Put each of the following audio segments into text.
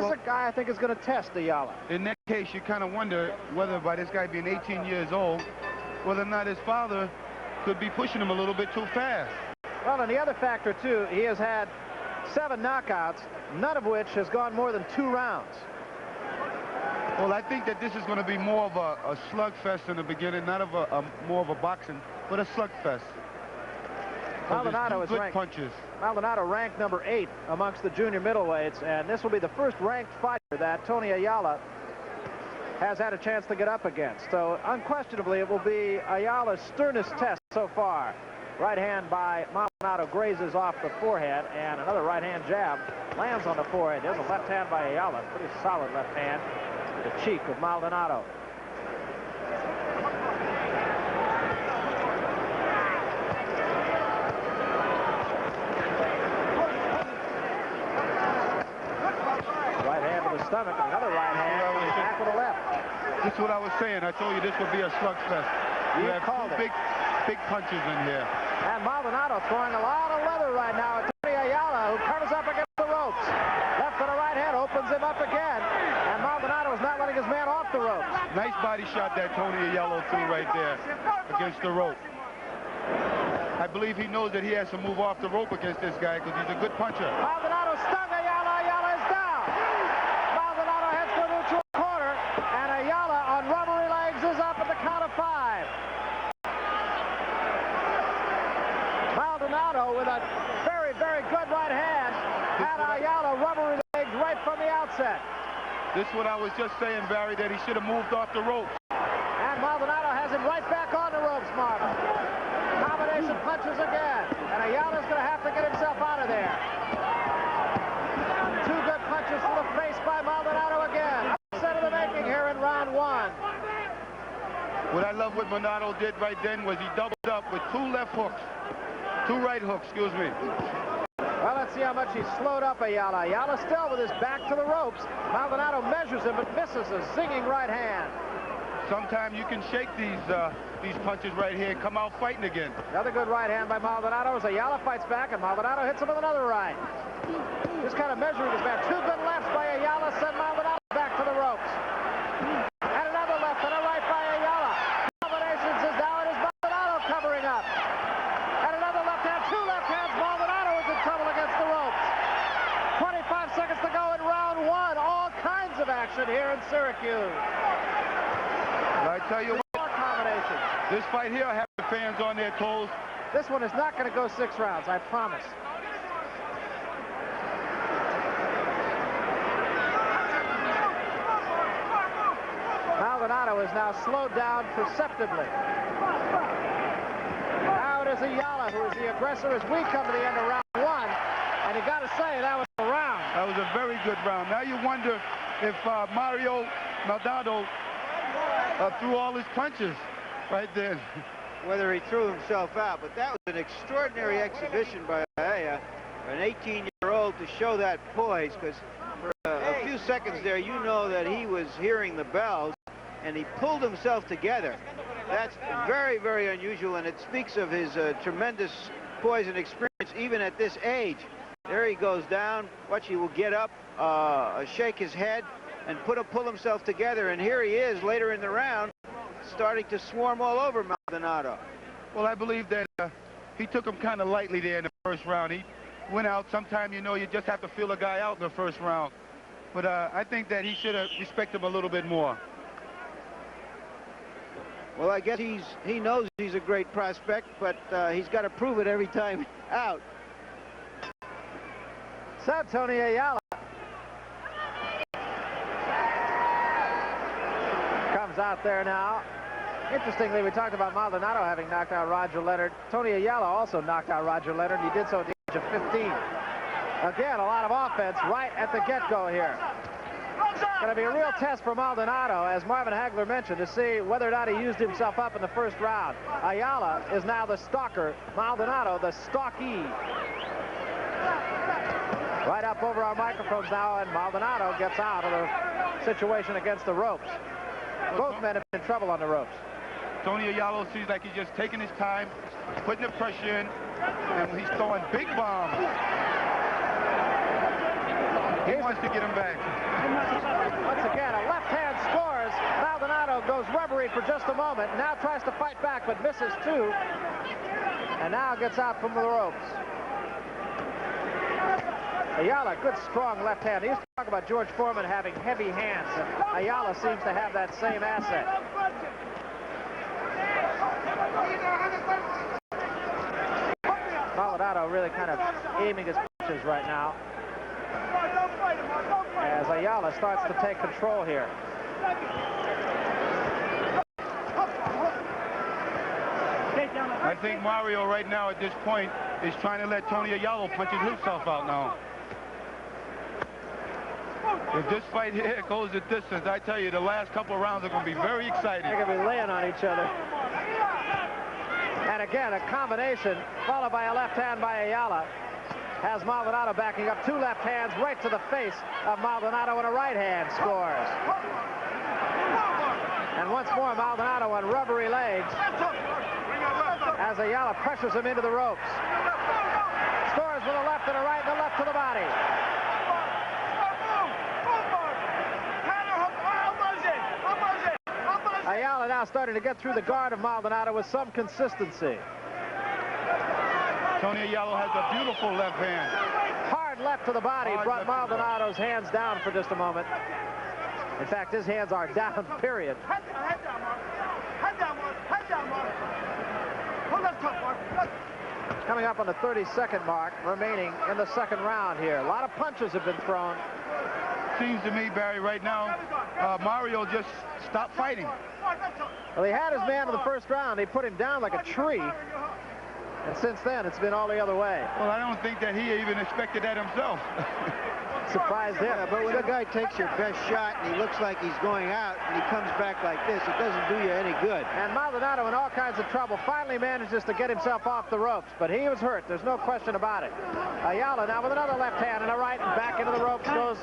This is a guy I think is going to test Ayala. In that case, you kind of wonder whether by this guy being 18 years old, whether or not his father could be pushing him a little bit too fast. Well, and the other factor, too, he has had 7 knockouts, none of which has gone more than 2 rounds. Well, I think that this is going to be more of a slugfest in the beginning, not of more of a boxing, but a slugfest. Maldonado is ranked. Punches. Maldonado ranked number 8 amongst the junior middleweights, and this will be the first ranked fighter that Tony Ayala has had a chance to get up against. So unquestionably, it will be Ayala's sternest test so far. Right hand by Maldonado grazes off the forehead, and another right hand jab lands on the forehead. There's a left hand by Ayala, pretty solid left hand to the cheek of Maldonado. Stomach, another right hand, back with a left. This is what I was saying. I told you this would be a slugfest. You have 2 big punches in here. And Maldonado throwing a lot of leather right now at Tony Ayala, who covers up against the ropes. Left and a right hand opens him up again, and Maldonado is not letting his man off the ropes. Nice body shot that Tony Ayala threw right there against the rope. I believe he knows that he has to move off the rope against this guy because he's a good puncher. Maldonado stung Ayala. Ayala is down. Maldonado heads for a neutral corner, and Ayala on rubbery legs is up at the count of 5. Maldonado with a very, very good right hand had Ayala rubbery legs right from the outset. This is what I was just saying, Barry, that he should have moved off the ropes. And Maldonado has him right back on the ropes, Marvin. Combination punches again, and Ayala's going to have to get himself out of there. 2 good punches to the face by Maldonado again. Upset of the making here in round 1. What I love what Maldonado did right then was he doubled up with 2 left hooks. 2 right hooks, excuse me. Well, let's see how much he slowed up Ayala. Ayala still with his back to the ropes. Maldonado measures him, but misses a zinging right hand. Sometimes you can shake these punches right here and come out fighting again. Another good right hand by Maldonado as Ayala fights back, and Maldonado hits him with another right. Just kind of measuring his back. 2 good lefts by Ayala send Maldonado back to the ropes. And another left and a right by Ayala. Combinations is now it is Maldonado covering up. And another left hand, 2 left hands. Maldonado is in trouble against the ropes. 25 seconds to go in round 1. All kinds of action here in Syracuse. I tell you what, this fight here will have the fans on their toes. This one is not going to go 6 rounds, I promise. Maldonado is now slowed down perceptibly. Now it is Ayala who is the aggressor as we come to the end of round 1. And you got to say, that was a round. That was a very good round. Now you wonder if Maldonado threw all his punches right there. Whether he threw himself out, but that was an extraordinary exhibition by Ayala, an 18-year-old, to show that poise, because for a few seconds there, you know that he was hearing the bells, and he pulled himself together. That's very, very unusual, and it speaks of his tremendous poise and experience even at this age. There he goes down. Watch, he will get up, shake his head, and pull himself together, and here he is later in the round starting to swarm all over Maldonado. Well, I believe that he took him kind of lightly there in the first round. He went out. Sometimes, you know, you just have to feel a guy out in the first round. But I think that he should have respected him a little bit more. Well, I guess he knows he's a great prospect, but he's got to prove it every time out. So Tony Ayala comes out there now. Interestingly, we talked about Maldonado having knocked out Roger Leonard. Tony Ayala also knocked out Roger Leonard. He did so at the age of 15. Again, a lot of offense right at the get-go here. Going to be a real test for Maldonado, as Marvin Hagler mentioned, to see whether or not he used himself up in the first round. Ayala is now the stalker. Maldonado, the stalkee. Right up over our microphones now, and Maldonado gets out of the situation against the ropes. Both men have been in trouble on the ropes. Tony Ayala seems like he's just taking his time, putting the pressure in, and he's throwing big bombs. He wants to get him back. Once again, a left hand scores. Maldonado goes rubbery for just a moment. Now tries to fight back, but misses too. And now gets out from the ropes. Ayala, good strong left hand. He used to talk about George Foreman having heavy hands, and Ayala seems to have that same asset. Maldonado really kind of aiming his punches right now, as Ayala starts to take control here. I think Mario right now at this point is trying to let Tony Ayala punch himself out now. If this fight here goes the distance, I tell you, the last couple of rounds are going to be very exciting. They're going to be laying on each other. And again, a combination followed by a left hand by Ayala has Maldonado backing up. Two left hands right to the face of Maldonado, and a right hand scores. And once more, Maldonado on rubbery legs as Ayala pressures him into the ropes. Scores with a left and a right and a left to the body. Ayala now starting to get through the guard of Maldonado with some consistency. Tony Ayala has a beautiful left hand. Hard left to the body brought Maldonado's hands down for just a moment. In fact, his hands are down, period. Coming up on the 30-second mark, remaining in the second round here. A lot of punches have been thrown. Seems to me, Barry, right now, Mario just stopped fighting. Well, he had his man in the first round. He put him down like a tree. And since then, it's been all the other way. Well, I don't think that he even expected that himself. Surprised him. Yeah, but when a guy takes your best shot and he looks like he's going out and he comes back like this, it doesn't do you any good. And Maldonado, in all kinds of trouble, finally manages to get himself off the ropes. But he was hurt. There's no question about it. Ayala now with another left hand and a right, and back into the ropes goes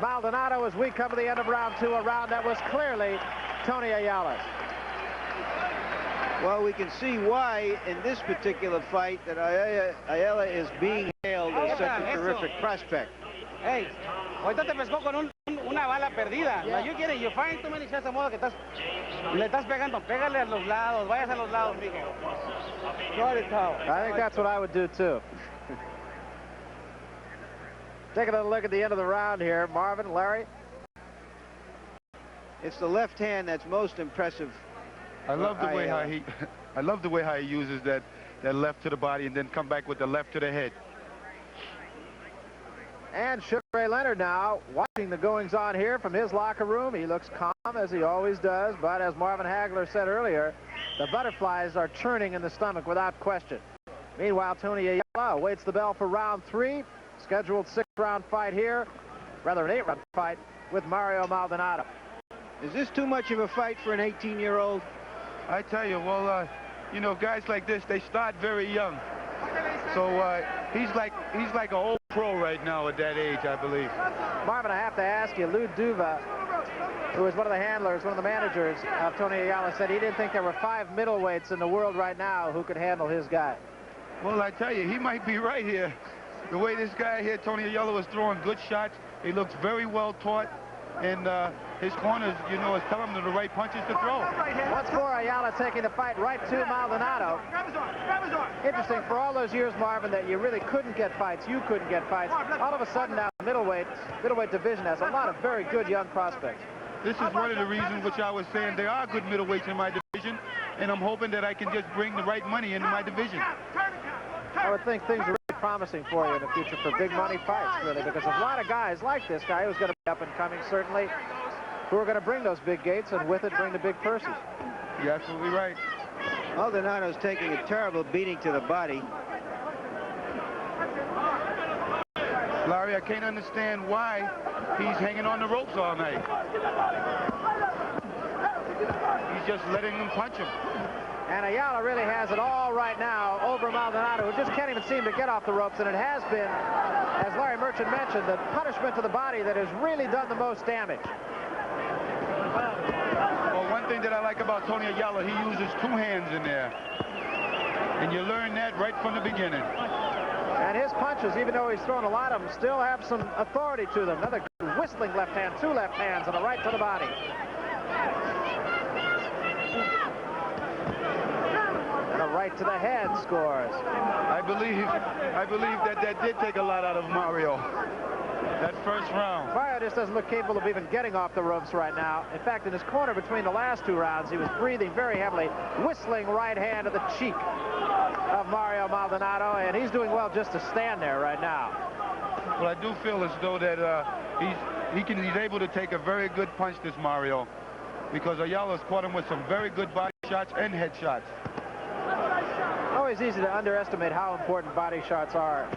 Maldonado as we come to the end of round two, a round that was clearly Tony Ayala's. Well, we can see why in this particular fight that Ayala is being hailed as such a terrific prospect. Hey, ahorita te pescó con una bala perdida. Yeah. You get it, you find too many shots de modo que le estás pegando. Pégale a los lados, vayas a los lados, mijo. I think that's what I would do, too. Taking a look at the end of the round here. Marvin, Larry? It's the left hand that's most impressive. I love the way how he I love the way how he uses that left to the body and then come back with the left to the head. And Sugar Ray Leonard now watching the goings on here from his locker room. He looks calm as he always does, but as Marvin Hagler said earlier, the butterflies are churning in the stomach without question. Meanwhile, Tony Ayala awaits the bell for round three. Scheduled 6-round fight here, rather an 8-round fight with Mario Maldonado. Is this too much of a fight for an 18-year-old? I tell you, well, you know, guys like this, they start very young. So he's like an old pro right now at that age, I believe. Marvin, I have to ask you, Lou Duva, who is one of the handlers, one of the managers of Tony Ayala, said he didn't think there were 5 middleweights in the world right now who could handle his guy. Well, I tell you, he might be right here. The way this guy here, Tony Ayala, was throwing good shots, he looks very well taught, and his corners, you know, is telling him the right punches to throw. Once more, Ayala taking the fight right to Maldonado. Interesting, for all those years, Marvin, that you really couldn't get fights, you couldn't get fights. All of a sudden now, the middleweight division has a lot of very good young prospects. This is one of the reasons which I was saying there are good middleweights in my division, and I'm hoping that I can just bring the right money into my division. I would think things are really promising for you in the future for big money fights, really, because there's a lot of guys like this guy who's going to be up and coming, certainly, who are going to bring those big gates and with it bring the big purses. You're absolutely right. Maldonado's taking a terrible beating to the body. Larry, I can't understand why he's hanging on the ropes all night. He's just letting them punch him. And Ayala really has it all right now over Maldonado, who just can't even seem to get off the ropes. And it has been, as Larry Merchant mentioned, the punishment to the body that has really done the most damage. Well, one thing that I like about Tony Ayala, he uses 2 hands in there. And you learn that right from the beginning. And his punches, even though he's thrown a lot of them, still have some authority to them. Another good whistling left hand, 2 left hands, and a right to the body. And a right to the head scores. I believe that did take a lot out of Mario. That first round. Mario just doesn't look capable of even getting off the ropes right now. In fact, in his corner between the last 2 rounds, he was breathing very heavily, whistling right hand to the cheek of Mario Maldonado, and he's doing well just to stand there right now. Well, I do feel as though that he's able to take a very good punch, this Mario, because Ayala's caught him with some very good body shots and head shots. Always easy to underestimate how important body shots are,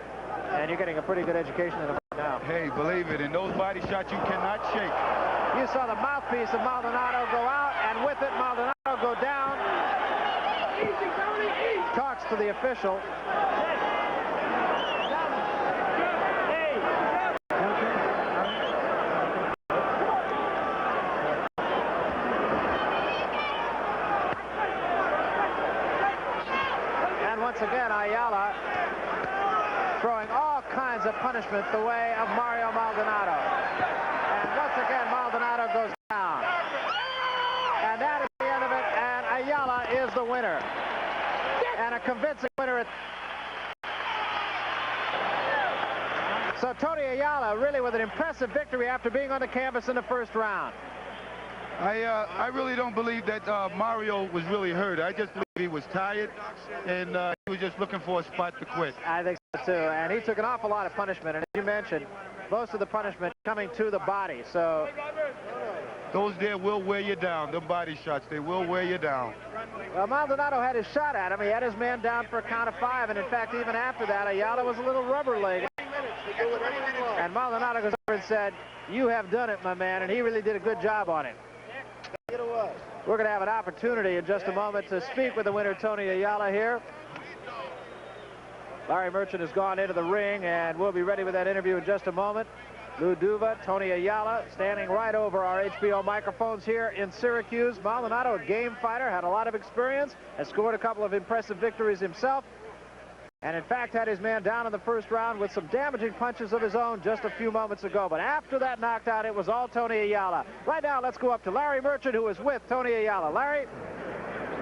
and you're getting a pretty good education in them now. Hey, believe it, in those body shots you cannot shake. You saw the mouthpiece of Maldonado go out, and with it, Maldonado go down. Talks to the official. And once again, Ayala throwing all kinds of punishment the way of Mario Maldonado. And once again, Maldonado goes down. And that is the end of it, and Ayala is the winner. And a convincing winner. So Tony Ayala really with an impressive victory after being on the canvas in the first round. I really don't believe that Mario was really hurt. I just believe he was tired, and he was just looking for a spot to quit. I think so, too. And he took an awful lot of punishment. And as you mentioned, most of the punishment coming to the body. So those there will wear you down. The body shots, they will wear you down. well, Maldonado had his shot at him. He had his man down for a count of 5. And in fact, even after that, Ayala was a little rubber-legged. And Maldonado goes over and said, "You have done it, my man." And he really did a good job on it. We're going to have an opportunity in just a moment to speak with the winner, Tony Ayala, here. Larry Merchant has gone into the ring, and we'll be ready with that interview in just a moment. Lou Duva, Tony Ayala, standing right over our HBO microphones here in Syracuse. Maldonado, a game fighter, had a lot of experience, has scored a couple of impressive victories himself, and in fact had his man down in the first round with some damaging punches of his own just a few moments ago. But after that knockout, it was all Tony Ayala. Right now, let's go up to Larry Merchant, who is with Tony Ayala. Larry?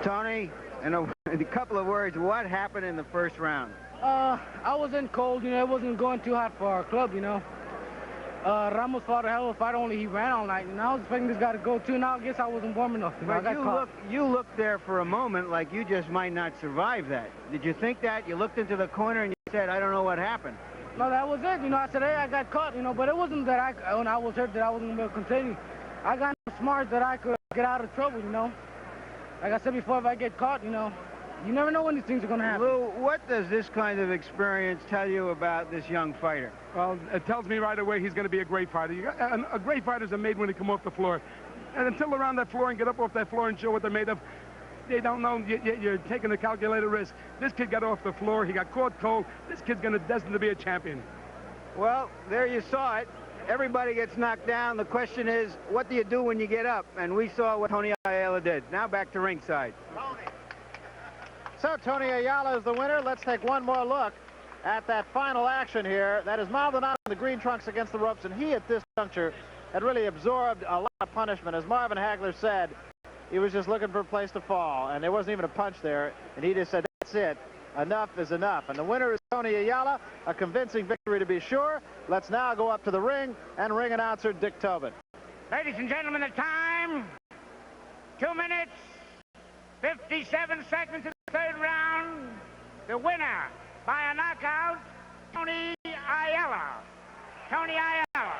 Tony, in a couple of words, what happened in the first round? I wasn't cold, you know, it wasn't going too hot for our club, you know. Ramos fought a hell of a fight, only he ran all night, and I was expecting this guy to go too. Now I guess I wasn't warm enough. You know, But you looked there for a moment like you just might not survive that. Did you think that? You looked into the corner and you said, I don't know what happened. No, that was it. You know, I said, hey, I got caught, you know, but it wasn't that when I was hurt that I wasn't going to continue. I got smart that I could get out of trouble, you know. Like I said before, if I get caught, you know, you never know when these things are going to happen. Lou, what does this kind of experience tell you about this young fighter? Well, it tells me right away he's going to be a great fighter. A great fighters are made when they come off the floor. And until they're on that floor and get up off that floor and show what they're made of, they don't know you're taking a calculated risk. This kid got off the floor. He got caught cold. This kid's destined to be a champion. Well, there you saw it. Everybody gets knocked down. The question is, what do you do when you get up? And we saw what Tony Ayala did. Now back to ringside. So Tony Ayala is the winner. Let's take one more look at that final action here. That is Maldonado in the green trunks against the ropes, and he at this juncture had really absorbed a lot of punishment. As Marvin Hagler said, he was just looking for a place to fall, and there wasn't even a punch there, and he just said, that's it. Enough is enough. And the winner is Tony Ayala, a convincing victory to be sure. Let's now go up to the ring and ring announcer Dick Tobin. Ladies and gentlemen, the time, 2 minutes, 57 seconds in the third round. The winner by a knockout, Tony Ayala. Tony Ayala.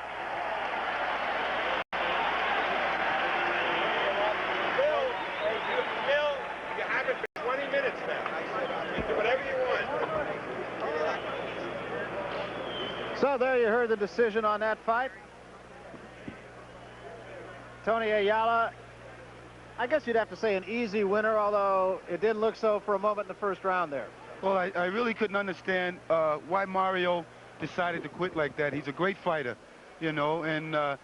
Bill, you have it for 20 minutes now. You do whatever you want. So there you heard the decision on that fight. Tony Ayala, I guess you'd have to say an easy winner, although it didn't look so for a moment in the first round there. Well, I really couldn't understand why Mario decided to quit like that. He's a great fighter, you know, and a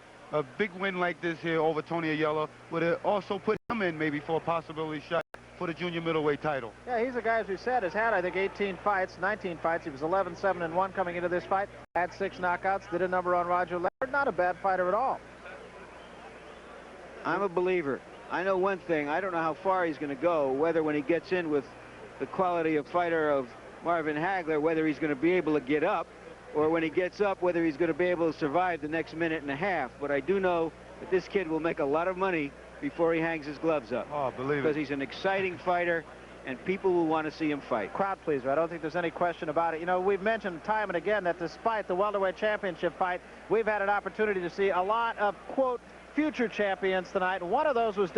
big win like this here over Tony Ayala would have also put him in maybe for a possibility shot for the junior middleweight title. Yeah, he's a guy, as we said, has had, I think, 18 fights, 19 fights. He was 11-7-1 coming into this fight. Had 6 knockouts, did a number on Roger Leonard. Not a bad fighter at all. I'm a believer. I know one thing. I don't know how far he's going to go, whether when he gets in with the quality of fighter of Marvin Hagler, whether he's going to be able to get up, or when he gets up, whether he's going to be able to survive the next minute and a half. But I do know that this kid will make a lot of money before he hangs his gloves up. Oh, believe it. Because he's an exciting fighter, and people will want to see him fight. Crowd pleaser. I don't think there's any question about it. You know, we've mentioned time and again that despite the welterweight championship fight, we've had an opportunity to see a lot of, quote, future champions tonight. One of those was